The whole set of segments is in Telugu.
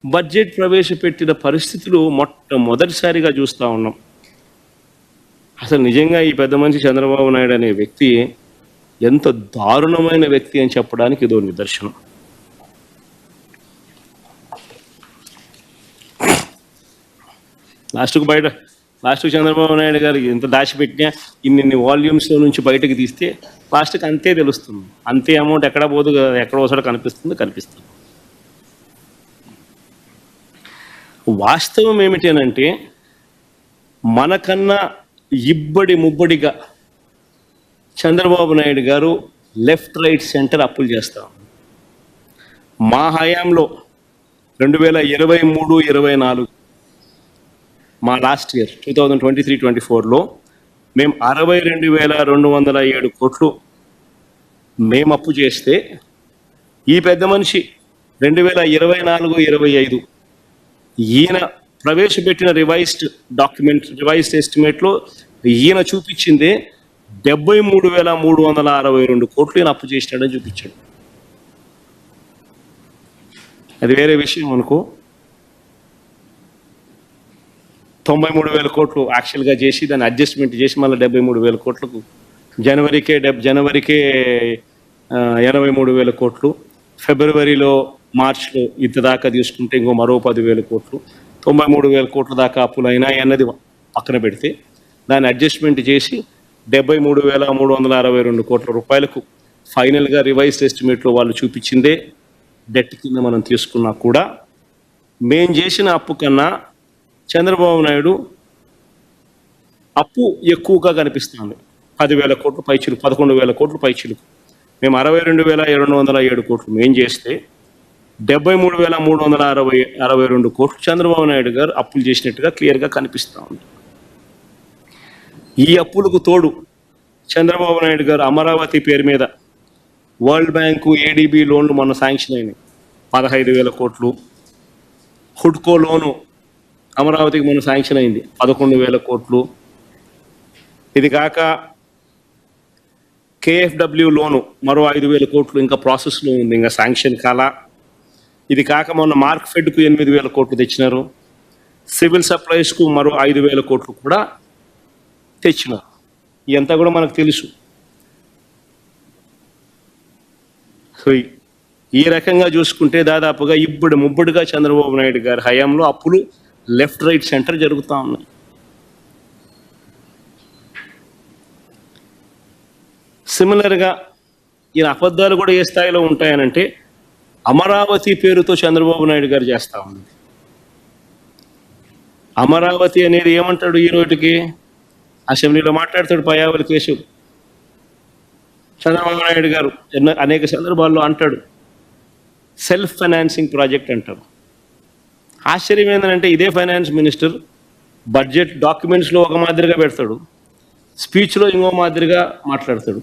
బడ్జెట్ ప్రవేశపెట్టిన పరిస్థితులు మొట్టమొదటిసారిగా చూస్తూ ఉన్నాం. అసలు నిజంగా ఈ పెద్ద మనిషి చంద్రబాబు నాయుడు అనే వ్యక్తి ఎంత దారుణమైన వ్యక్తి అని చెప్పడానికి ఇదో నిదర్శనం. లాస్ట్కు చంద్రబాబు నాయుడు గారు ఎంత దాచిపెట్టినా ఇన్ని వాల్యూమ్స్లో నుంచి బయటకు తీస్తే లాస్ట్కి అంతే తెలుస్తుంది. అంతే అమౌంట్ ఎక్కడ పోదు, ఎక్కడ వస్తాడో కనిపిస్తుంది. వాస్తవం ఏమిటనంటే మనకన్నా ఇబ్బడి ముబ్బడిగా చంద్రబాబు నాయుడు గారు లెఫ్ట్ రైట్ సెంటర్ అప్పులు చేస్తాం. మా హయాంలో 2023-24 మా లాస్ట్ ఇయర్ 2023-24లో మేము 62,207 కోట్లు మేము అప్పు చేస్తే ఈ పెద్ద మనిషి 2024-25 ఈయన ప్రవేశపెట్టిన రివైజ్డ్ ఎస్టిమేట్లో ఈయన చూపించిందే 73,362 కోట్లు ఈయన అప్పు చేసినాడని చూపించాడు. అది వేరే విషయం అనుకో. 93,000 కోట్లు యాక్చువల్గా చేసి దాన్ని అడ్జస్ట్మెంట్ చేసి మళ్ళీ 73,000 కోట్లకు జనవరికే 83,000 కోట్లు, ఫిబ్రవరిలో మార్చ్లో ఇంత దాకా తీసుకుంటే ఇంకో మరో 10,000 కోట్లు, 93,000 కోట్ల దాకా అప్పులు అయినాయి అన్నది పక్కన పెడితే దాన్ని అడ్జస్ట్మెంట్ చేసి 73,362 కోట్ల రూపాయలకు ఫైనల్గా రివైజ్డ్ ఎస్టిమేట్లో వాళ్ళు చూపించిందే డెట్ కింద మనం తీసుకున్నా కూడా మేం చేసిన అప్పు కన్నా చంద్రబాబు నాయుడు అప్పు ఎక్కువగా కనిపిస్తుంది. 10,000 కోట్లు పైచిలుకు, 11,000 కోట్లు పైచిలుకు. మేము 62,207 కోట్లు మేం చేస్తే 73,362 కోట్లు చంద్రబాబు నాయుడు గారు అప్పులు చేసినట్టుగా క్లియర్గా కనిపిస్తూ ఉంది. ఈ అప్పులకు తోడు చంద్రబాబు నాయుడు గారు అమరావతి పేరు మీద వరల్డ్ బ్యాంకు ఏడీబీ లోన్లు మొన్న శాంక్షన్ అయినాయి 15,000 కోట్లు. హుడ్కో లోను అమరావతికి మొన్న శాంక్షన్ అయింది 11,000 కోట్లు. ఇది కాక కేఎఫ్డబ్ల్యూ లోను మరో 5,000 కోట్లు ఇంకా ప్రాసెస్లో ఉంది, ఇంకా శాంక్షన్ కాలా. ఇది కాక మొన్న మార్క్ ఫెడ్కు 8,000 కోట్లు తెచ్చినారు. సివిల్ సప్లైస్కు మరో 5,000 కోట్లు కూడా తెచ్చినారు. ఇదంతా కూడా మనకు తెలుసు. సో ఈ రకంగా చూసుకుంటే దాదాపుగా ముబ్బడిగా చంద్రబాబు నాయుడు గారి హయాంలో అప్పులు లెఫ్ట్ రైట్ సెంటర్ జరుగుతూ ఉన్నాయి. సిమిలర్గా ఈయన అబద్ధాలు కూడా ఏ స్థాయిలో ఉంటాయనంటే అమరావతి పేరుతో చంద్రబాబు నాయుడు గారు చేస్తూ ఉంది. అమరావతి అనేది ఏమంటాడు ఈ రోజుకి అసెంబ్లీలో మాట్లాడతాడు పయ్యావుల కేశవ్. చంద్రబాబు నాయుడు గారు అనేక సందర్భాల్లో అంటాడు సెల్ఫ్ ఫైనాన్సింగ్ ప్రాజెక్ట్ అంటారు. ఆశ్చర్యం ఏంటంటే ఇదే ఫైనాన్స్ మినిస్టర్ బడ్జెట్ డాక్యుమెంట్స్లో ఒక మాదిరిగా పెడతాడు, స్పీచ్లో ఇంకో మాదిరిగా మాట్లాడతాడు.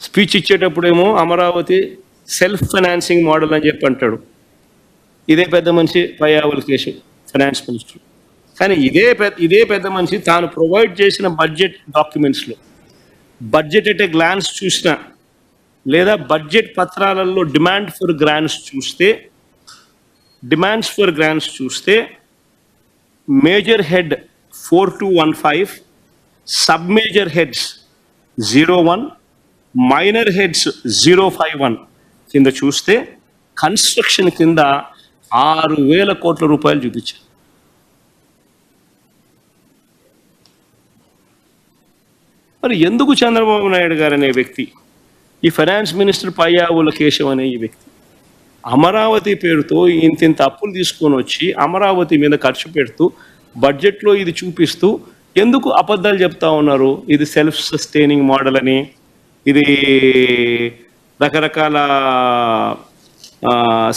స్పీచ్ ఇచ్చేటప్పుడేమో అమరావతి సెల్ఫ్ ఫైనాన్సింగ్ మోడల్ అని చెప్పి అంటాడు ఇదే పెద్ద మనిషి పయ్యావుల కేశవ్ ఫైనాన్స్ మినిస్టర్. కానీ ఇదే పెద్ద మనిషి తాను ప్రొవైడ్ చేసిన బడ్జెట్ డాక్యుమెంట్స్లో బడ్జెట్ ఎట్ ఏ గ్లాన్స్ చూసిన లేదా బడ్జెట్ పత్రాలలో డిమాండ్స్ ఫర్ గ్రాంట్స్ చూస్తే major head 4215, sub major heads 01, minor heads 051 కింద చూస్తే కన్స్ట్రక్షన్ కింద 6,000 కోట్ల రూపాయలు చూపించారు. మరి ఎందుకు చంద్రబాబు నాయుడు గారు అనే వ్యక్తి, ఈ ఫైనాన్స్ మినిస్టర్ పయ్యావుల కేశవ్ అనే ఈ వ్యక్తి అమరావతి పేరుతో ఇంత అప్పులు తీసుకొని వచ్చి అమరావతి మీద ఖర్చు పెడుతూ బడ్జెట్లో ఇది చూపిస్తూ ఎందుకు అబద్ధాలు చెప్తా ఉన్నారు? ఇది సెల్ఫ్ సస్టైనింగ్ మోడల్ అని, ఇది రకరకాల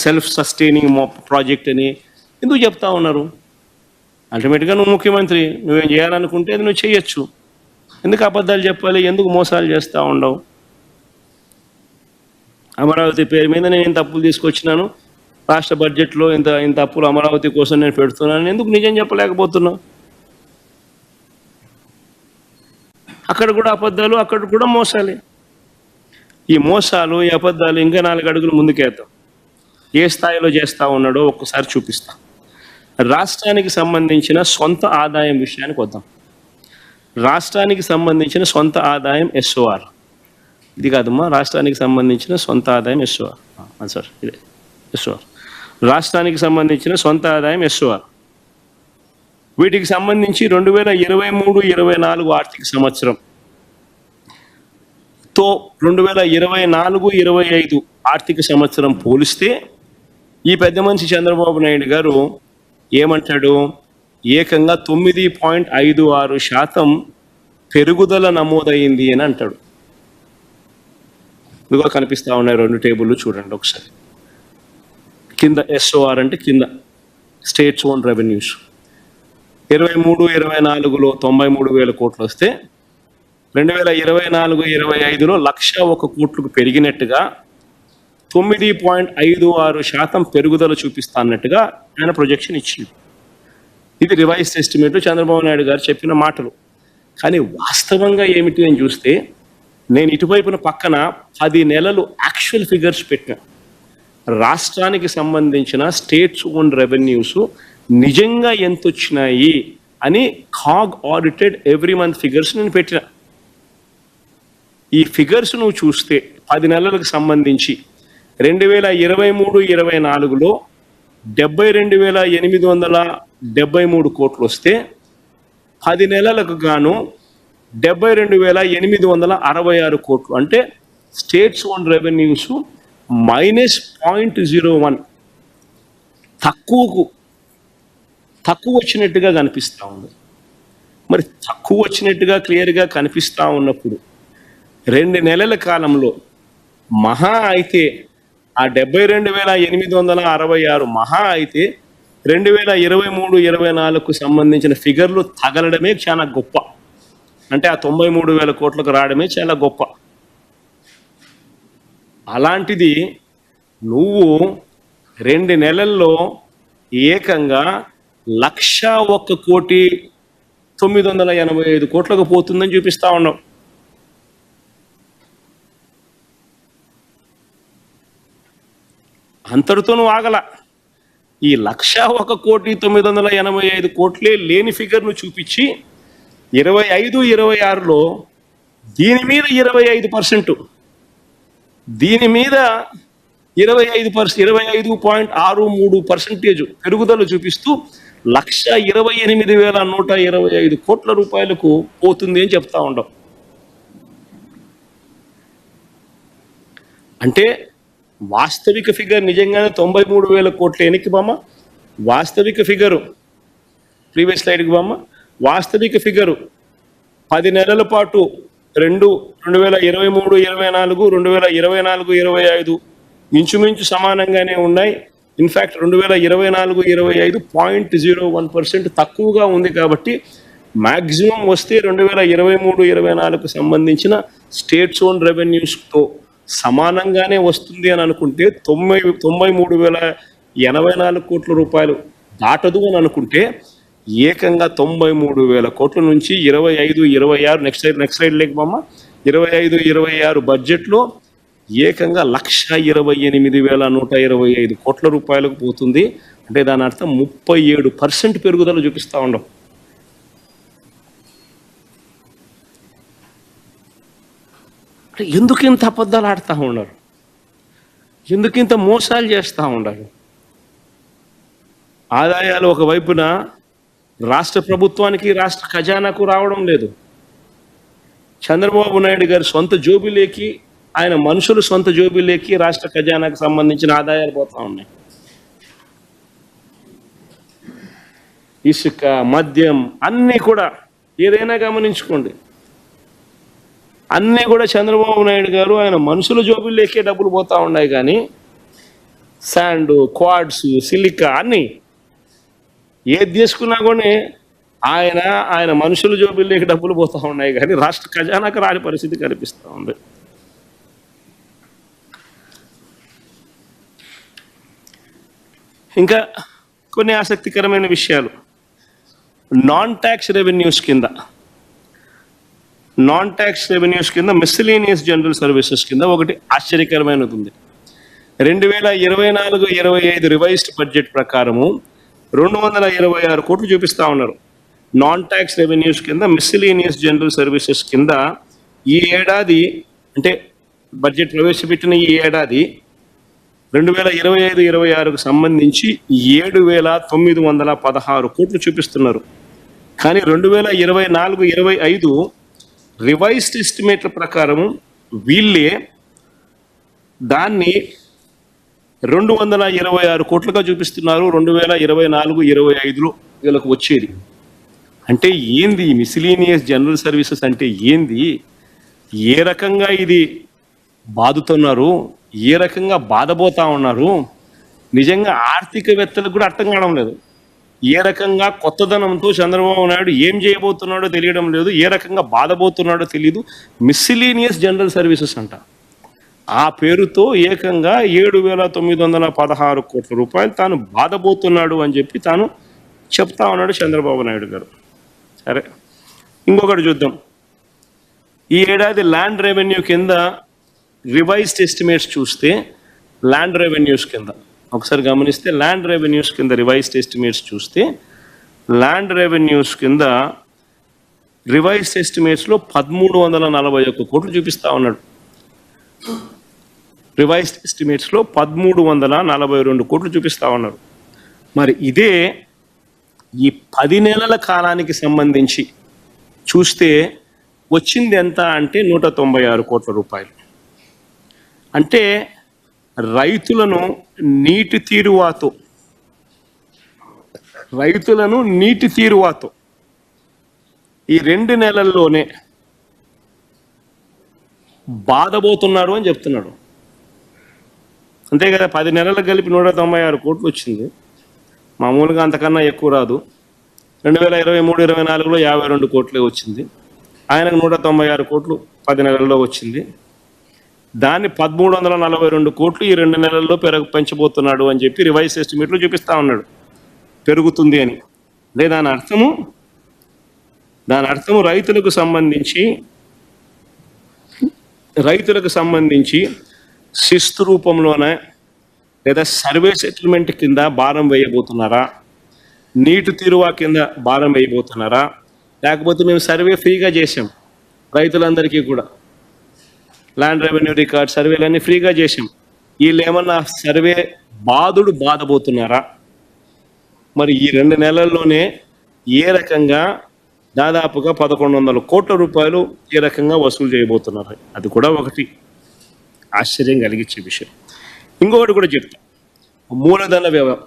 సెల్ఫ్ సస్టైనింగ్ ప్రాజెక్ట్ అని ఎందుకు చెప్తా ఉన్నారు? అల్టిమేట్గా నువ్వు ముఖ్యమంత్రి, నువ్వేం చేయాలనుకుంటే అది నువ్వు చేయొచ్చు. ఎందుకు అబద్ధాలు చెప్పాలి? ఎందుకు మోసాలు చేస్తూ ఉండవు? అమరావతి పేరు మీద నేను ఇంత అప్పులు తీసుకొచ్చినాను, రాష్ట్ర బడ్జెట్లో ఇంత అప్పులు అమరావతి కోసం నేను పెడుతున్నాను, ఎందుకు నిజం చెప్పలేకపోతున్నావు? అక్కడ కూడా అబద్ధాలు, అక్కడ కూడా మోసాలే. ఈ మోసాలు, ఈ అబద్ధాలు ఇంకా 4 అడుగులు ముందుకేద్దాం. ఏ స్థాయిలో చేస్తూ ఉన్నాడో ఒక్కసారి చూపిస్తా. రాష్ట్రానికి సంబంధించిన సొంత ఆదాయం విషయానికి వద్దాం. రాష్ట్రానికి సంబంధించిన సొంత ఆదాయం ఎస్ఓఆర్ ఇది కాదమ్మా, రాష్ట్రానికి సంబంధించిన సొంత ఆదాయం ఎస్ఓఆర్ సార్, ఇదే ఎస్ఓఆర్. రాష్ట్రానికి సంబంధించిన సొంత ఆదాయం ఎస్ఓఆర్. వీటికి సంబంధించి 2023-24 ఆర్థిక సంవత్సరంతో 2024-25 ఆర్థిక సంవత్సరం పోలిస్తే ఈ పెద్ద మనిషి చంద్రబాబు నాయుడు గారు ఏమంటాడు? ఏకంగా 9.56% పెరుగుదల నమోదైంది అని అంటాడు. ఇదిగో కనిపిస్తూ ఉన్నాయి 2 టేబుల్లు, చూడండి ఒకసారి. కింద ఎస్ఓఆర్ అంటే కింద స్టేట్స్ ఓన్ రెవెన్యూస్ 23-24లో 93,000 కోట్లు వస్తే 2024-25లో 1,01 కోట్లకు పెరిగినట్టుగా 9.56% పెరుగుదల చూపిస్తా అన్నట్టుగా ఆయన ప్రొజెక్షన్ ఇచ్చింది. ఇది రివైజ్డ్ ఎస్టిమేట్ చంద్రబాబు నాయుడు గారు చెప్పిన మాటలు. కానీ వాస్తవంగా ఏమిటి అని చూస్తే నేను ఇటువైపున పక్కన 10 నెలలు యాక్చువల్ ఫిగర్స్ పెట్టిన రాష్ట్రానికి సంబంధించిన స్టేట్స్ ఓన్ రెవెన్యూస్ నిజంగా ఎంత వచ్చినాయి అని CAG audited every month figures నేను పెట్టిన. ఈ ఫిగర్స్ నువ్వు చూస్తే 10 నెలలకు సంబంధించి 2023-24లో 72,873 కోట్లు వస్తే 10 నెలలకు గాను 72,866 కోట్లు, అంటే స్టేట్స్ ఓన్ రెవెన్యూస్ -0.01 తక్కువ వచ్చినట్టుగా కనిపిస్తూ ఉంది. మరి తక్కువ వచ్చినట్టుగా క్లియర్గా కనిపిస్తూ ఉన్నప్పుడు 2 నెలల కాలంలో మహా అయితే ఆ 72,866 మహా అయితే 2023-24కు సంబంధించిన ఫిగర్లు తగలడమే చాలా గొప్ప. అంటే ఆ 93,000 కోట్లకు రావడమే చాలా గొప్ప. అలాంటిది నువ్వు 2 నెలల్లో ఏకంగా 101,985 కోట్లకు పోతుందని చూపిస్తా ఉన్నావు. అంతటితో నువ్వు ఆగల. ఈ 101,985 కోట్లే లేని ఫిగర్ను చూపించి 25-26లో దీని మీద 25%, దీని మీద 25.63% పెరుగుదల చూపిస్తూ 128,125 కోట్ల రూపాయలకు పోతుంది అని చెప్తా ఉండవు. అంటే వాస్తవిక ఫిగర్ నిజంగానే 93,000 కోట్ల ఎనికి బామ్మ, వాస్తవిక ఫిగరు ప్రీవియస్ స్లైడ్కి బామ్మ, వాస్తవిక ఫిగరు 10 నెలల పాటు 2023-24, 2024-25 ఇంచుమించు సమానంగానే ఉన్నాయి. ఇన్ఫ్యాక్ట్ 2024-25 0.01% తక్కువగా ఉంది. కాబట్టి మ్యాక్సిమం వస్తే 2023-24కు సంబంధించిన స్టేట్స్ ఓన్ రెవెన్యూస్తో సమానంగానే వస్తుంది అని అనుకుంటే 93,084 కోట్ల రూపాయలు దాటదు అని అనుకుంటే ఏకంగా 93,000 కోట్ల నుంచి 25-26 నెక్స్ట్ స్లైడ్ లేకమ్మా 25-26 బడ్జెట్లో ఏకంగా 128,125 కోట్ల రూపాయలకు పోతుంది. అంటే దాని అర్థం 37% పెరుగుదల చూపిస్తూ ఉండవు. ఎందుకు ఇంత అబద్ధాలు ఆడుతూ ఉన్నారు? ఎందుకు ఇంత మోసాలు చేస్తూ ఉన్నారు? ఆదాయాలు ఒకవైపున రాష్ట్ర ప్రభుత్వానికి, రాష్ట్ర ఖజానాకు రావడం లేదు. చంద్రబాబు నాయుడు గారి సొంత జోబిలేకి, ఆయన మనుషులు సొంత జోబిలేకి రాష్ట్ర ఖజానాకు సంబంధించిన ఆదాయాలు పోతూ ఉన్నాయి. ఇసుక, మద్యం అన్నీ కూడా ఏదైనా గమనించుకోండి, అన్నీ కూడా చంద్రబాబు నాయుడు గారు ఆయన మనుషుల జోబుల్లోకే డబ్బులు పోతూ ఉన్నాయి. కానీ శాండ్, క్వాడ్స్, సిలికా అన్నీ ఏది తీసుకున్నా కూడా ఆయన మనుషుల జోబుల్లోకి డబ్బులు పోతూ ఉన్నాయి. కానీ రాష్ట్ర ఖజానాకు రాని పరిస్థితి కనిపిస్తూ ఉంది. ఇంకా కొన్ని ఆసక్తికరమైన విషయాలు నాన్ ట్యాక్స్ రెవెన్యూస్ కింద మిస్సిలేనియస్ జనరల్ సర్వీసెస్ కింద ఒకటి ఆశ్చర్యకరమైనది ఉంది. 2024-25 రివైజ్డ్ బడ్జెట్ ప్రకారము 226 కోట్లు చూపిస్తా ఉన్నారు. నాన్ ట్యాక్స్ రెవెన్యూస్ కింద మిస్సిలీనియస్ జనరల్ సర్వీసెస్ కింద ఈ ఏడాది అంటే బడ్జెట్ ప్రవేశపెట్టిన ఈ ఏడాది 2025-26కు సంబంధించి 7,916 కోట్లు చూపిస్తున్నారు. కానీ 2024-25 రివైజ్డ్ ఎస్టిమేట్ల ప్రకారం వీళ్ళే దాన్ని 226 కోట్లుగా చూపిస్తున్నారు 2024-25లో వీళ్ళకు వచ్చేది. అంటే ఏంది మిసిలీనియస్ జనరల్ సర్వీసెస్ అంటే ఏంది? ఏ రకంగా ఇది బాదుతున్నారు, ఏ రకంగా బాధపోతా ఉన్నారు? నిజంగా ఆర్థికవేత్తలకు కూడా అర్థం కావడం లేదు. ఏ రకంగా కొత్తదనంతో చంద్రబాబు నాయుడు ఏం చేయబోతున్నాడో తెలియడం లేదు, ఏ రకంగా బాధపోతున్నాడో తెలియదు. మిస్సిలీనియస్ జనరల్ సర్వీసెస్ అంట, ఆ పేరుతో ఏకంగా 7,916 కోట్ల రూపాయలు తాను బాధపోతున్నాడు అని చెప్పి తాను చెప్తా ఉన్నాడు చంద్రబాబు నాయుడు గారు. సరే, ఇంకొకటి చూద్దాం. ఈ ఏడాది ల్యాండ్ రెవెన్యూ కింద రివైజ్డ్ ఎస్టిమేట్స్ చూస్తే, ల్యాండ్ రెవెన్యూస్ కింద ఒకసారి గమనిస్తే, ల్యాండ్ రెవెన్యూస్ కింద రివైజ్డ్ ఎస్టిమేట్స్ చూస్తే, ల్యాండ్ రెవెన్యూస్ కింద రివైజ్డ్ ఎస్టిమేట్స్లో 1,341 కోట్లు చూపిస్తా ఉన్నాడు. రివైజ్డ్ ఎస్టిమేట్స్లో 1,342 కోట్లు చూపిస్తా ఉన్నారు. మరి ఇదే ఈ 10 నెలల కాలానికి సంబంధించి చూస్తే వచ్చింది ఎంత అంటే 196 కోట్ల రూపాయలు. అంటే రైతులను నీటి తీరువాతో ఈ 2 నెలల్లోనే బాధపోతున్నాడు అని చెప్తున్నాడు. అంతే కదా, 10 నెలలకు కలిపి 196 కోట్లు వచ్చింది. మామూలుగా అంతకన్నా ఎక్కువ రాదు. 2023-24లో 52 కోట్లే వచ్చింది. ఆయనకు 196 కోట్లు 10 నెలల్లో వచ్చింది. దాన్ని 1,342 కోట్లు ఈ 2 నెలల్లో పెంచబోతున్నాడు అని చెప్పి రివైజ్ ఎస్టిమేట్లో చూపిస్తా ఉన్నాడు పెరుగుతుంది అని. దాని అర్థము రైతులకు సంబంధించి శిస్తు రూపంలోనే లేదా సర్వే సెటిల్మెంట్ కింద భారం వేయబోతున్నారా, నీటి తీరువా కింద భారం వేయబోతున్నారా, లేకపోతే మేము సర్వే ఫ్రీగా చేసాం రైతులందరికీ కూడా, ల్యాండ్ రెవెన్యూ రికార్డ్ సర్వేలన్నీ ఫ్రీగా చేసాం, వీళ్ళు ఏమన్నా సర్వే బాధపోతున్నారా? మరి ఈ 2 నెలల్లోనే ఏ రకంగా దాదాపుగా 1,100 కోట్ల రూపాయలు ఏ రకంగా వసూలు చేయబోతున్నారు? అది కూడా ఒకటి ఆశ్చర్యం కలిగించే విషయం. ఇంకొకటి కూడా చెప్తా, మూలధన వ్యయం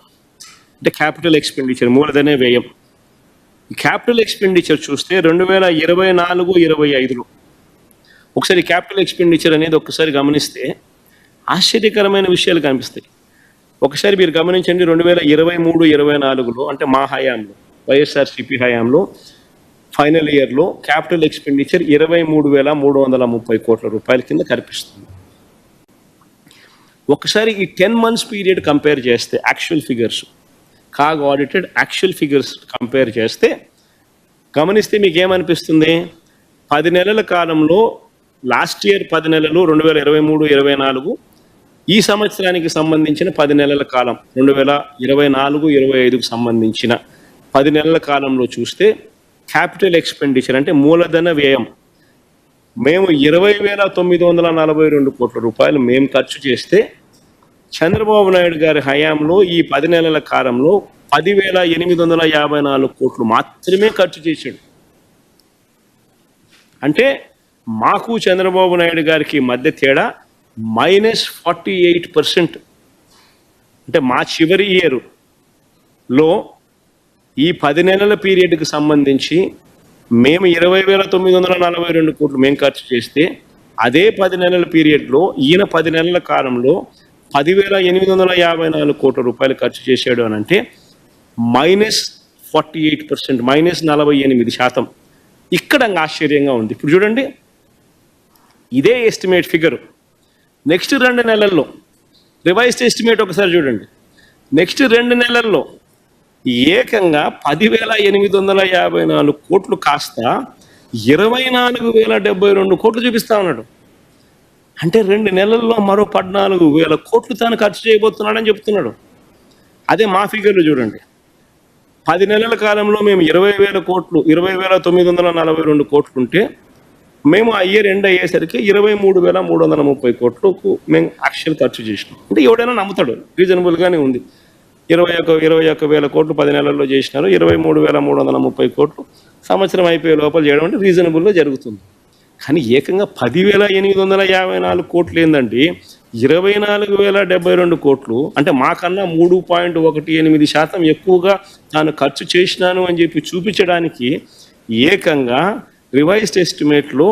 అంటే క్యాపిటల్ ఎక్స్పెండిచర్, మూలధన వ్యయం. ఈ క్యాపిటల్ ఎక్స్పెండిచర్ చూస్తే 2024-25లో ఒకసారి క్యాపిటల్ ఎక్స్పెండిచర్ అనేది ఒకసారి గమనిస్తే ఆశ్చర్యకరమైన విషయాలు కనిపిస్తాయి. ఒకసారి మీరు గమనించండి, 2023-24లో అంటే మా హయాంలో, వైఎస్ఆర్సీపీ హయాంలో ఫైనల్ ఇయర్లో క్యాపిటల్ ఎక్స్పెండిచర్ 23,330 కోట్ల రూపాయల కింద కనిపిస్తుంది. ఒకసారి ఈ 10 months పీరియడ్ కంపేర్ చేస్తే, actual figures CAG audited actual figures compare చేస్తే గమనిస్తే మీకు ఏమనిపిస్తుంది? 10 నెలల కాలంలో లాస్ట్ ఇయర్ 10 నెలలు 2023-24, ఈ సంవత్సరానికి సంబంధించిన 10 నెలల కాలం 2024-25కు సంబంధించిన 10 నెలల కాలంలో చూస్తే క్యాపిటల్ ఎక్స్పెండిచర్ అంటే మూలధన వ్యయం మేము 20,942 కోట్ల రూపాయలు మేము ఖర్చు చేస్తే, చంద్రబాబు నాయుడు గారి హయాంలో ఈ 10 నెలల కాలంలో 10,854 కోట్లు మాత్రమే ఖర్చు చేశాడు. అంటే మాకు చంద్రబాబు నాయుడు గారికి మధ్య తేడా -48%. అంటే మా చివరి ఇయర్లో ఈ 10 నెలల పీరియడ్కి సంబంధించి మేము 20,942 కోట్లు మేము ఖర్చు చేస్తే, అదే 10 నెలల పీరియడ్లో ఈయన 10 నెలల కాలంలో 10,854 కోట్ల రూపాయలు ఖర్చు చేశాడు అని అంటే -48%, -48%. ఇక్కడ ఆశ్చర్యంగా ఉంది. ఇప్పుడు చూడండి, ఇదే ఎస్టిమేట్ ఫిగర్ నెక్స్ట్ 2 నెలల్లో రివైజ్డ్ ఎస్టిమేట్ ఒకసారి చూడండి. నెక్స్ట్ 2 నెలల్లో ఏకంగా 10,854 కోట్లు కాస్త 24,072 కోట్లు చూపిస్తా ఉన్నాడు. అంటే 2 నెలల్లో మరో 14,000 కోట్లు తాను ఖర్చు చేయబోతున్నాడని చెప్తున్నాడు. అదే మా ఫిగర్లు చూడండి. 10 నెలల కాలంలో మేము 20,000 కోట్లు, 20,942 కోట్లు ఉంటే మేము ఆ ఇయర్ ఎండ్ అయ్యేసరికి 23,330 కోట్లకు మేము యాక్చువల్ ఖర్చు చేసినాం. అంటే ఎవడైనా నమ్ముతాడు, రీజనబుల్గానే ఉంది. 21,000 కోట్లు 10 నెలల్లో చేసినారు, 23,330 కోట్లు సంవత్సరం అయిపోయే లోపల చేయడం అంటే రీజనబుల్గా జరుగుతుంది. కానీ ఏకంగా 10,854 కోట్లు ఏందండి, 24,072 కోట్లు, అంటే మాకన్నా 3.18% ఎక్కువగా తాను ఖర్చు చేసినాను అని చెప్పి చూపించడానికి ఏకంగా రివైజ్డ్ ఎస్టిమేట్లో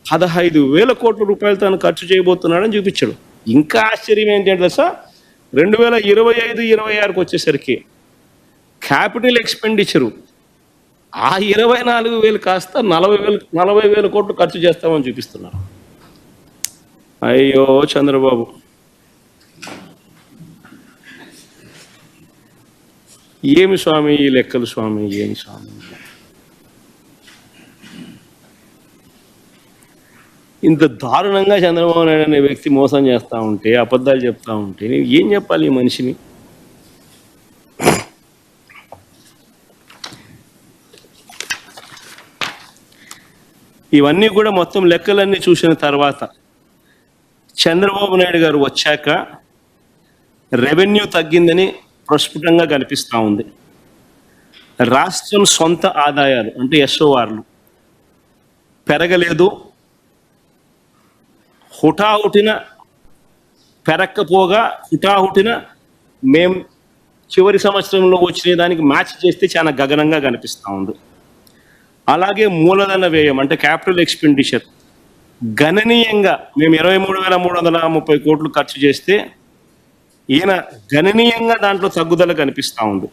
15,000 కోట్ల రూపాయలు తాను ఖర్చు చేయబోతున్నాడని చూపించాడు. ఇంకా ఆశ్చర్యం ఏంటంటే సార్, 2025-26కి వచ్చేసరికి క్యాపిటల్ ఎక్స్పెండిచరు ఆ 24,000 కాస్త 40,000 కోట్లు ఖర్చు చేస్తామని చూపిస్తున్నారు. అయ్యో చంద్రబాబు, ఏమి స్వామి ఈ లెక్కలు స్వామి, ఏమి స్వామి. ఇంత దారుణంగా చంద్రబాబు నాయుడు అనే వ్యక్తి మోసం చేస్తూ ఉంటే, అబద్ధాలు చెప్తా ఉంటే నేను ఏం చెప్పాలి ఈ మనిషిని? ఇవన్నీ కూడా మొత్తం లెక్కలన్నీ చూసిన తర్వాత చంద్రబాబు నాయుడు గారు వచ్చాక రెవెన్యూ తగ్గిందని ప్రస్ఫుటంగా కనిపిస్తూ ఉంది. రాష్ట్రం సొంత ఆదాయాలు అంటే ఎస్ఓఆర్లు పెరగలేదు, హుటాహుటిన పెరక్కపోగా హుటాహుటిన మేము చివరి సంవత్సరంలో వచ్చిన దానికి మ్యాచ్ చేస్తే చాలా గగనంగా కనిపిస్తూ ఉంది. అలాగే మూలధన వ్యయం అంటే క్యాపిటల్ ఎక్స్పెండిచర్ గణనీయంగా మేము 23,330 కోట్లు ఖర్చు చేస్తే ఈయన గణనీయంగా దాంట్లో తగ్గుదల కనిపిస్తూ ఉంది.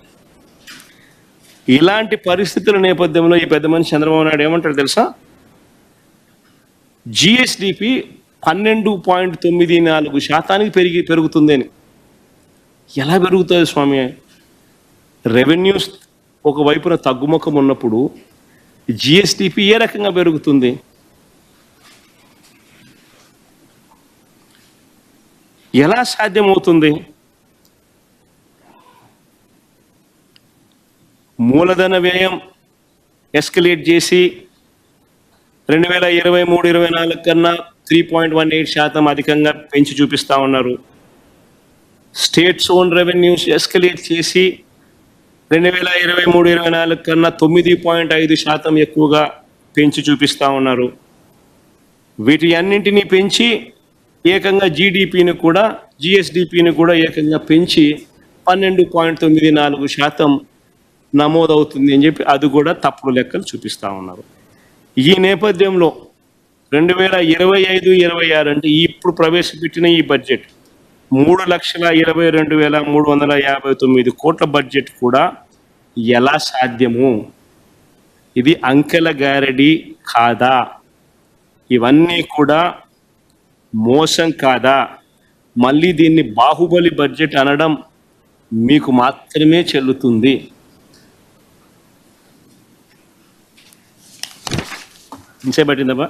ఇలాంటి పరిస్థితుల నేపథ్యంలో ఈ పెద్ద మనిషి చంద్రబాబు నాయుడు ఏమంటాడు తెలుసా, జిఎస్డిపి 12.94% పెరుగుతుంది అని. ఎలా పెరుగుతుంది స్వామి? రెవెన్యూస్ ఒకవైపున తగ్గుముఖం ఉన్నప్పుడు జిఎస్డిపి ఏ రకంగా పెరుగుతుంది? ఎలా సాధ్యమవుతుంది? మూలధన వ్యయం ఎస్కలేట్ చేసి 2023-24 కన్నా 3.18% అధికంగా పెంచి చూపిస్తా ఉన్నారు. స్టేట్స్ ఓన్ రెవెన్యూస్ ఎస్కలేట్ చేసి 2023-24 కన్నా 9.5% ఎక్కువగా పెంచి చూపిస్తూ ఉన్నారు. వీటి అన్నింటినీ పెంచి ఏకంగా జీడిపిని కూడా జిఎస్డిపిని కూడా ఏకంగా పెంచి 12.94% నమోదవుతుంది అని చెప్పి అది కూడా తప్పుడు లెక్కలు చూపిస్తూ ఉన్నారు. ఈ నేపథ్యంలో 2025-26 అంటే ఇప్పుడు ప్రవేశపెట్టిన ఈ బడ్జెట్ 3,22,359 కోట్ల బడ్జెట్ కూడా ఎలా సాధ్యము? ఇది అంకెల గారడి కాదా? ఇవన్నీ కూడా మోసం కాదా? మళ్ళీ దీన్ని బాహుబలి బడ్జెట్ అనడం మీకు మాత్రమే చెల్లుతుంది. ఇంచేపట్టిందబ్బా.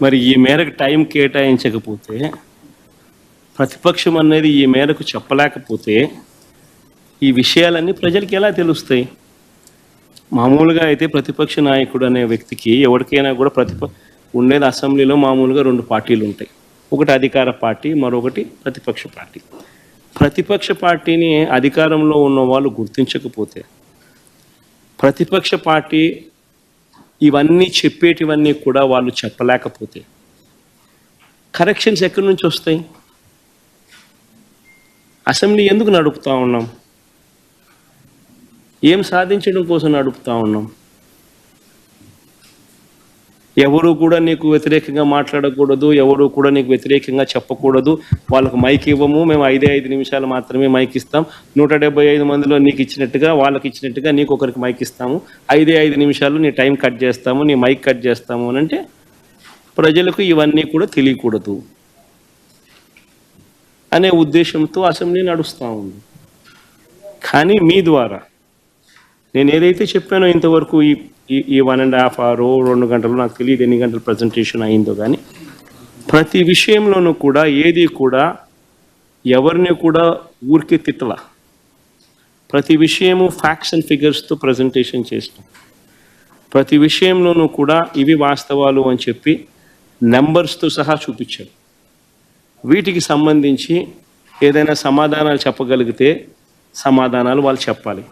మరి ఈ మేరకు టైం కేటాయించకపోతే, ప్రతిపక్షం అనేది ఈ మేరకు చెప్పలేకపోతే ఈ విషయాలన్నీ ప్రజలకి ఎలా తెలుస్తాయి? మామూలుగా అయితే ప్రతిపక్ష నాయకుడు అనే వ్యక్తికి ఎవరికైనా కూడా ఉండేది అసెంబ్లీలో మామూలుగా 2 పార్టీలు ఉంటాయి. ఒకటి అధికార పార్టీ, మరొకటి ప్రతిపక్ష పార్టీ. ప్రతిపక్ష పార్టీని అధికారంలో ఉన్న వాళ్ళు గుర్తించకపోతే, ప్రతిపక్ష పార్టీ ఇవన్నీ చెప్పేటివన్నీ కూడా వాళ్ళు చెప్పలేకపోతే కరెక్షన్స్ ఎక్కడి నుంచి వస్తాయి? అసెంబ్లీ ఎందుకు నడుపుతా ఉన్నాం? ఏం సాధించడం కోసం నడుపుతా ఉన్నాం? ఎవరు కూడా నీకు వ్యతిరేకంగా మాట్లాడకూడదు, ఎవరు కూడా నీకు వ్యతిరేకంగా చెప్పకూడదు. వాళ్ళకు మైక్ ఇవ్వము, మేము 5 నిమిషాలు మాత్రమే మైక్ ఇస్తాం. 175 మందిలో నీకు ఇచ్చినట్టుగా వాళ్ళకి ఇచ్చినట్టుగా నీకు ఒకరికి మైక్ ఇస్తాము. 5 నిమిషాలు నీ టైం కట్ చేస్తాము, నీ మైక్ కట్ చేస్తాము అని అంటే ప్రజలకు ఇవన్నీ కూడా తెలియకూడదు అనే ఉద్దేశంతో అసెంబ్లీ నడుస్తూ ఉంది. కానీ మీ ద్వారా నేను ఏదైతే చెప్పానో ఇంతవరకు ఈ 1.5 అవర్ 2 గంటలు నాకు తెలియదు ఎన్ని గంటల ప్రజెంటేషన్ అయిందో, కానీ ప్రతి విషయంలోనూ కూడా ఏది కూడా ఎవరిని కూడా ఊరికే తిట్టల. ప్రతి విషయము ఫ్యాక్ట్స్ అండ్ ఫిగర్స్తో ప్రజెంటేషన్ చేస్తాం. ప్రతి విషయంలోనూ కూడా ఇవి వాస్తవాలు అని చెప్పి నెంబర్స్తో సహా చూపించాడు. వీటికి సంబంధించి ఏదైనా సమాధానాలు చెప్పగలిగితే సమాధానాలు వాళ్ళు చెప్పాలి.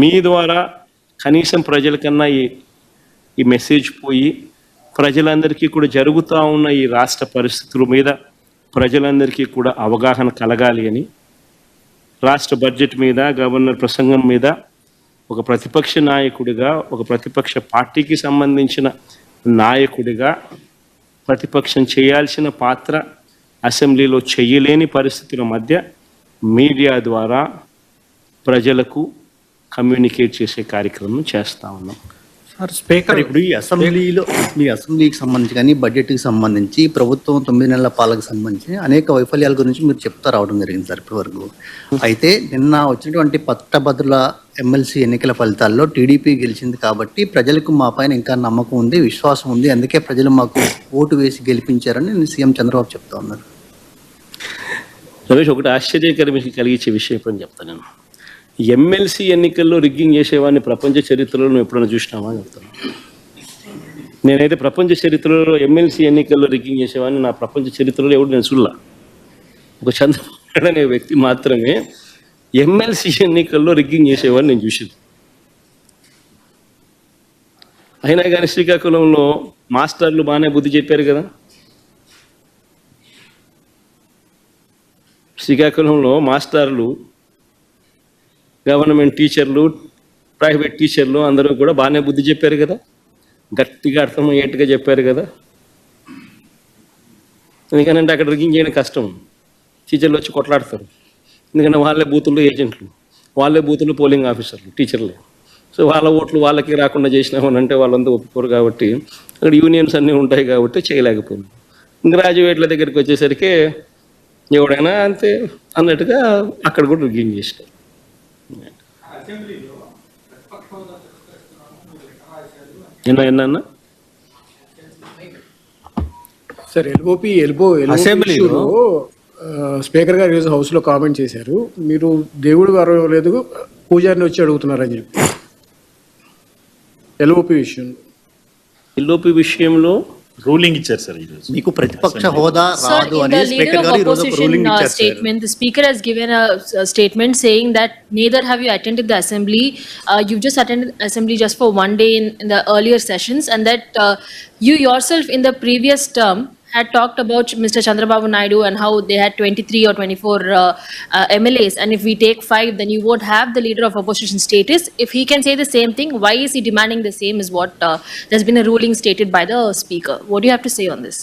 మీ ద్వారా కనీసం ప్రజలకన్నా ఈ మెసేజ్ పోయి ప్రజలందరికీ కూడా జరుగుతూ ఉన్న ఈ రాష్ట్ర పరిస్థితుల మీద ప్రజలందరికీ కూడా అవగాహన కలగాలి అని రాష్ట్ర బడ్జెట్ మీద, గవర్నర్ ప్రసంగం మీద ఒక ప్రతిపక్ష నాయకుడిగా, ఒక ప్రతిపక్ష పార్టీకి సంబంధించిన నాయకుడిగా ప్రతిపక్షం చేయాల్సిన పాత్ర అసెంబ్లీలో చేయలేని పరిస్థితుల మధ్య మీడియా ద్వారా ప్రజలకు కమ్యూనికేట్ చేసే కార్యక్రమం చేస్తూ ఉన్నాం. సార్ స్పీకర్, ఇప్పుడు ఈ అసెంబ్లీలో మీ అసెంబ్లీకి సంబంధించి కానీ బడ్జెట్కి సంబంధించి ప్రభుత్వం 9 నెలల పాలనకు సంబంధించి అనేక వైఫల్యాల గురించి మీరు చెప్తా రావడం జరిగింది సార్ ఇప్పటివరకు. అయితే నిన్న వచ్చినటువంటి పట్టభద్రుల ఎమ్మెల్సీ ఎన్నికల ఫలితాల్లో టీడీపీ గెలిచింది కాబట్టి ప్రజలకు మా పైన ఇంకా నమ్మకం ఉంది, విశ్వాసం ఉంది, అందుకే ప్రజలు మాకు ఓటు వేసి గెలిపించారని సీఎం చంద్రబాబు చెప్తా ఉన్నారు. రమేష్, ఒకటి ఆశ్చర్యకరం కలిగించే విషయం ఎప్పుడని చెప్తాను. నేను ఎమ్మెల్సీ ఎన్నికల్లో రిగ్గింగ్ చేసేవాడిని ప్రపంచ చరిత్రలో నువ్వు ఎప్పుడైనా చూసినావా అని చెప్తాను. నేనైతే ప్రపంచ చరిత్రలో ఎమ్మెల్సీ ఎన్నికల్లో రిగ్గింగ్ చేసేవాడిని నా ప్రపంచ చరిత్రలో ఎవడు నేను చూడలా. ఒక చంద్రబాబు అనే వ్యక్తి మాత్రమే ఎమ్మెల్సీ ఎన్నికల్లో రిగ్గింగ్ చేసేవాడిని నేను చూసింది. అయినా కానీ శ్రీకాకుళంలో మాస్టర్లు బాగానే బుద్ధి చెప్పారు కదా. శ్రీకాకుళంలో మాస్టర్లు, గవర్నమెంట్ టీచర్లు, ప్రైవేట్ టీచర్లు అందరూ కూడా బాగానే బుద్ధి చెప్పారు కదా, గట్టిగా అర్థమయ్యేట్టుగా చెప్పారు కదా. ఎందుకంటే అక్కడ రిగ్గింగ్ చేయడం కష్టం. టీచర్లు వచ్చి కొట్లాడతారు, ఎందుకంటే వాళ్ళే బూతుల్లో ఏజెంట్లు, వాళ్ళే బూతుల్లో పోలింగ్ ఆఫీసర్లు, టీచర్లే. సో వాళ్ళ ఓట్లు వాళ్ళకి రాకుండా చేసినామని అంటే వాళ్ళంతా ఒప్పుకోరు కాబట్టి అక్కడ యూనియన్స్ అన్నీ ఉంటాయి కాబట్టి చేయలేకపోయింది. గ్రాడ్యుయేట్ల దగ్గరికి వచ్చేసరికి ఎవడైనా అంతే అన్నట్టుగా అక్కడ కూడా రిగ్గింగ్ చేసినారు. ఎన్న సార్ అసెంబ్లీలో స్పీకర్ గారు ఈరోజు హౌస్ లో కామెంట్ చేశారు, మీరు దేవుడు గారు లేదు పూజారిని వచ్చి అడుగుతున్నారని చెప్పి ఎల్ఓపి విషయంలో రూలింగ్ ఇచ్చారు సార్. ఈరోజు మీకు ప్రతిపక్ష హోదా రాదు అని స్పీకర్ గారు ఈరోజు రూలింగ్ ఇచ్చారు. Statement, the speaker has given a statement saying that neither have you attended the assembly, you've just attended assembly just for one day in the earlier sessions, and that you yourself in the previous term had talked about Mr. Chandrababu Naidu and how they had 23 or 24 MLAs, and if we take 5 then you won't have the leader of opposition status. If he can say the same thing, why is he demanding the same is what there's been a ruling stated by the speaker. What do you have to say on this?